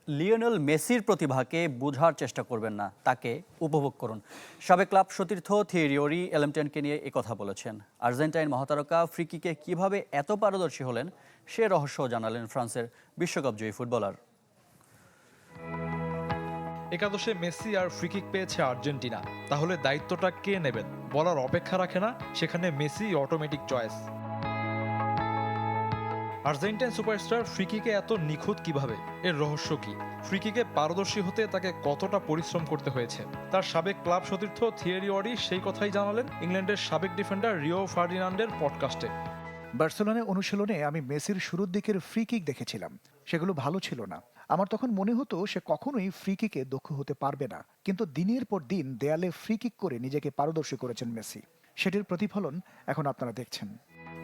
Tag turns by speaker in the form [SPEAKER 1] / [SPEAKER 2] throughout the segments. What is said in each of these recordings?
[SPEAKER 1] Lionel মেসির প্রতিভাকে বোঝার চেষ্টা করবেন না, তাকে উপভোগ করুন। সাবেক ক্লাব সতীর্থ থিয়েরি ওরি এলেমটেনকে নিয়ে একথা বলেছেন। আর্জেন্টাইন মহাতারকা ফ্রি কিকে কীভাবে এত পারদর্শী হলেন সে রহস্য জানালেন ফ্রান্সের বিশ্বকাপজয়ী ফুটবলার।
[SPEAKER 2] একাদশে মেসি আর ফ্রিকিক পেয়েছে আর্জেন্টিনা, তাহলে দায়িত্বটা কে নেবেন বলার অপেক্ষা রাখে না, সেখানে Messi automatic choice. Argentine superstar ফ্রিকিকে এত নিখুঁত কিভাবে, এর রহস্য কি? ফ্রিকিকে পারদর্শী হতে তাকে কতটা পরিশ্রম করতে হয়েছে? তার সাবেক ক্লাব সতীর্থ থিয়েরি ওরি সেই কথাই জানালেন ইংল্যান্ডের সাবেক ডিফেন্ডার রিও ফার্ডিনান্ডের পডকাস্টে।
[SPEAKER 3] বার্সেলোনায় অনুশীলনে আমি মেসির শুরুর দিকের ফ্রি কিক দেখেছিলাম, সেগুলো ভালো ছিল না। আমার তখন মনে হতো সে কখনোই ফ্রি কিকে দক্ষ হতে পারবে না, কিন্তু দিনের পর দিন দেয়ালে ফ্রি কিক করে নিজেকে পারদর্শী করেছেন মেসি। সেটির প্রতিফলন এখন আপনারা দেখছেন।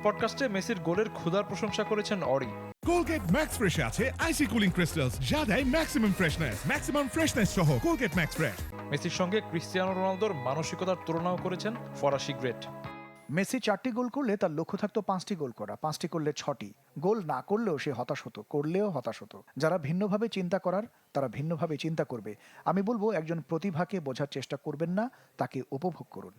[SPEAKER 2] পডকাস্টে মেসির গোলের ক্ষুধার প্রশংসা করেছেন অরি।
[SPEAKER 4] কোলগেট ম্যাক্স ফ্রেশ আছে আইসি কুলিং ক্রিস্টালস, যা দেয় ম্যাক্সিমাম ফ্রেশনেস সহ কোলগেট ম্যাক্স ফ্রেশ।
[SPEAKER 2] মেসির সঙ্গে ক্রিস্টিয়ানো রোনালদোর মানসিকতার তুলনাও করেছেন ফরাসি গ্রেট।
[SPEAKER 3] মেসি 4টি গোল করলে তার লক্ষ্য থাকতো 5টি গোল করা, 5টি করলে 6টি। গোল না করলেও সে হতাশ হতো, করলেও হতাশ হতো। যারা ভিন্নভাবে চিন্তা করার তারা ভিন্নভাবে চিন্তা করবে। আমি বলবো, একজন প্রতিভাকে বোঝার চেষ্টা করবেন না, তাকে উপভোগ করুন।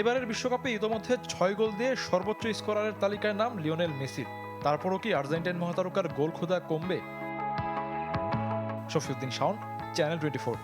[SPEAKER 2] এবারের বিশ্বকাপে ইতোমধ্যে 6 গোল দিয়ে সর্বোচ্চ স্কোরারের তালিকায় নাম লিওনেল মেসির। তারপরও কি আর্জেন্টাইন মহাতারকার গোল ক্ষুধা কমবে? শফিউদ্দিন শাওন, চ্যানেল 24।